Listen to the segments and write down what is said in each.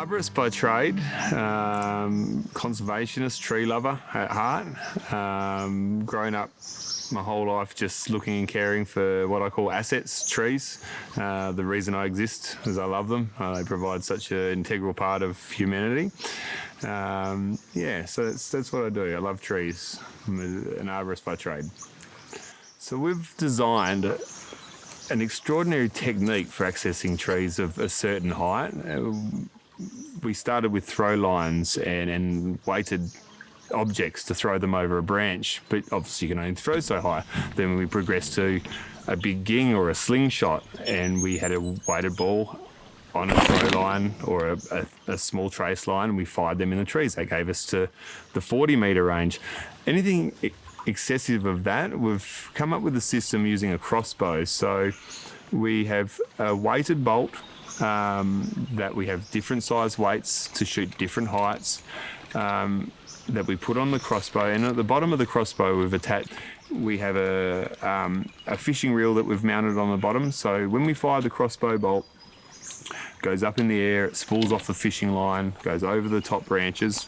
arborist by trade, conservationist, tree lover at heart. Grown up my whole life just looking and caring for what I call assets, trees. The reason I exist is I love them. They provide such an integral part of humanity. So that's what I do. I love trees. I'm an arborist by trade. So we've designed an extraordinary technique for accessing trees of a certain height. We started with throw lines and weighted objects to throw them over a branch, but obviously you can only throw so high. Then we progressed to a big ging or a slingshot, and we had a weighted ball on a throw line or a small trace line, and we fired them in the trees. That gave us to the 40-metre range. Anything excessive of that, we've come up with a system using a crossbow. So we have a weighted bolt that we have different size weights to shoot different heights that we put on the crossbow. And at the bottom of the crossbow we have a fishing reel that we've mounted on the bottom. So when we fire the crossbow bolt, it goes up in the air, it spools off the fishing line, goes over the top branches,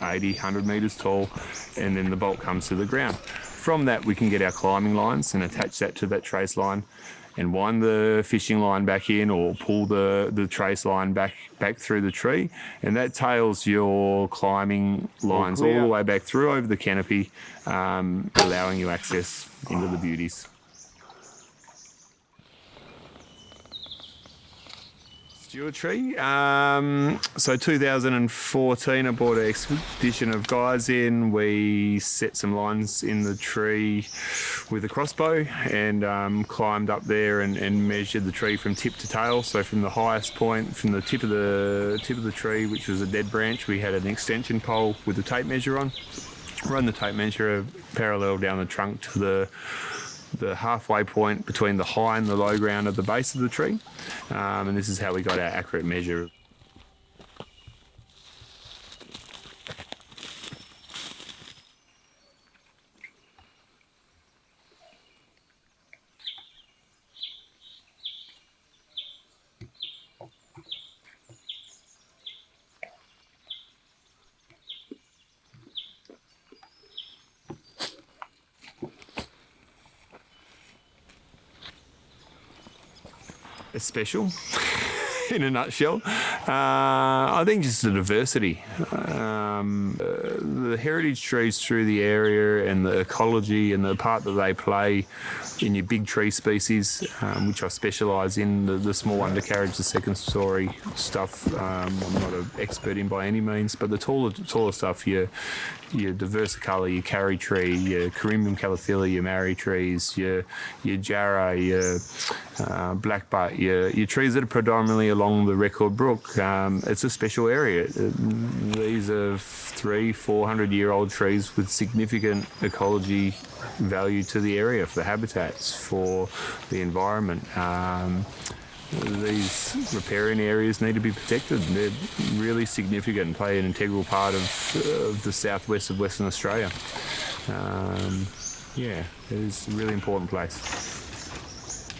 80, 100 metres tall, and then the bolt comes to the ground. From that, we can get our climbing lines and attach that to that trace line and wind the fishing line back in, or pull the trace line back through the tree, and that tails your climbing lines all the way back through over the canopy, allowing you access into the beauties. Tree. So 2014, I brought an expedition of guys in. We set some lines in the tree with a crossbow and climbed up there and measured the tree from tip to tail. So from the highest point, from the tip of the tree, which was a dead branch, we had an extension pole with a tape measure on. Run the tape measure parallel down the trunk to the halfway point between the high and the low ground at the base of the tree, and this is how we got our accurate measure. It's special in a nutshell. I think just the diversity. The heritage trees through the area and the ecology and the part that they play in your big tree species, which I specialise in, the small undercarriage, the second story stuff. I'm not an expert in by any means, but the taller stuff, your diversicola, your carry tree, your Corymbium calathilla, your marri trees, your jarrah, your blackbutt, your trees that are predominantly along the Record Brook. It's a special area. These are 300-400-year-old trees with significant ecology value to the area, for the habitats, for the environment. These riparian areas need to be protected. They're really significant and play an integral part of the southwest of Western Australia. It is a really important place.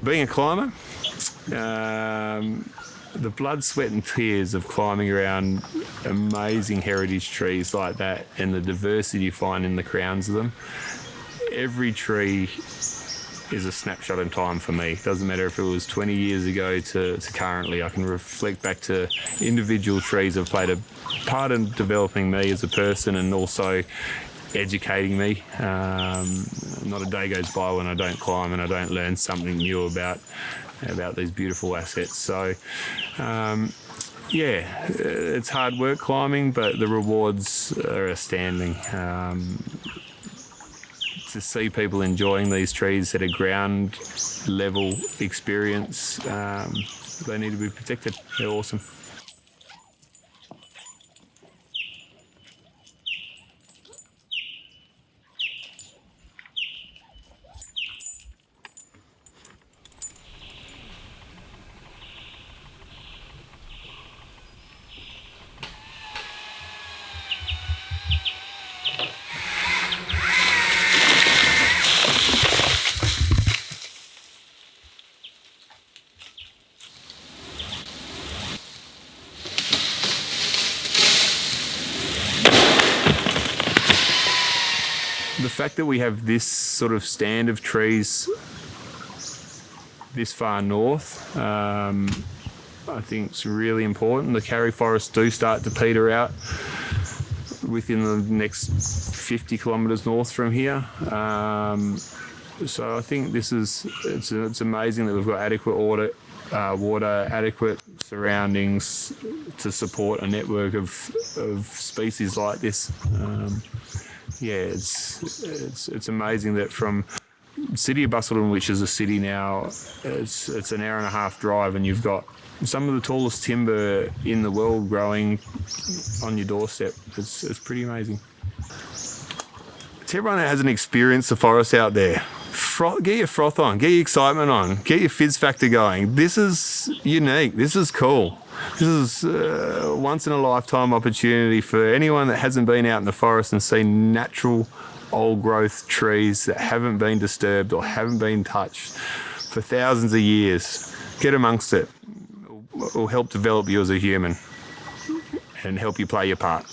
Being a climber, the blood, sweat and tears of climbing around amazing heritage trees like that, and the diversity you find in the crowns of them. Every tree is a snapshot in time for me. Doesn't matter if it was 20 years ago to currently. I can reflect back to individual trees that have played a part in developing me as a person and also educating me. Not a day goes by when I don't climb and I don't learn something new about these beautiful assets. So it's hard work climbing, but the rewards are astounding. To see people enjoying these trees at a ground level experience, they need to be protected. They're awesome. the fact that we have this sort of stand of trees this far north, I think it's really important. The Karri forests do start to peter out within the next 50 kilometres north from here. So I think it's amazing that we've got adequate water, adequate surroundings to support a network of species like this. It's amazing that from city of Busselton, which is a city now, it's an hour and a half drive, and you've got some of the tallest timber in the world growing on your doorstep. It's pretty amazing. To everyone that hasn't experienced the forest out there, get your froth on, get your excitement on, get your fizz factor going. This is unique. This is cool. This is a once in a lifetime opportunity for anyone that hasn't been out in the forest and seen natural old growth trees that haven't been disturbed or haven't been touched for thousands of years. Get amongst it. It will help develop you as a human and help you play your part.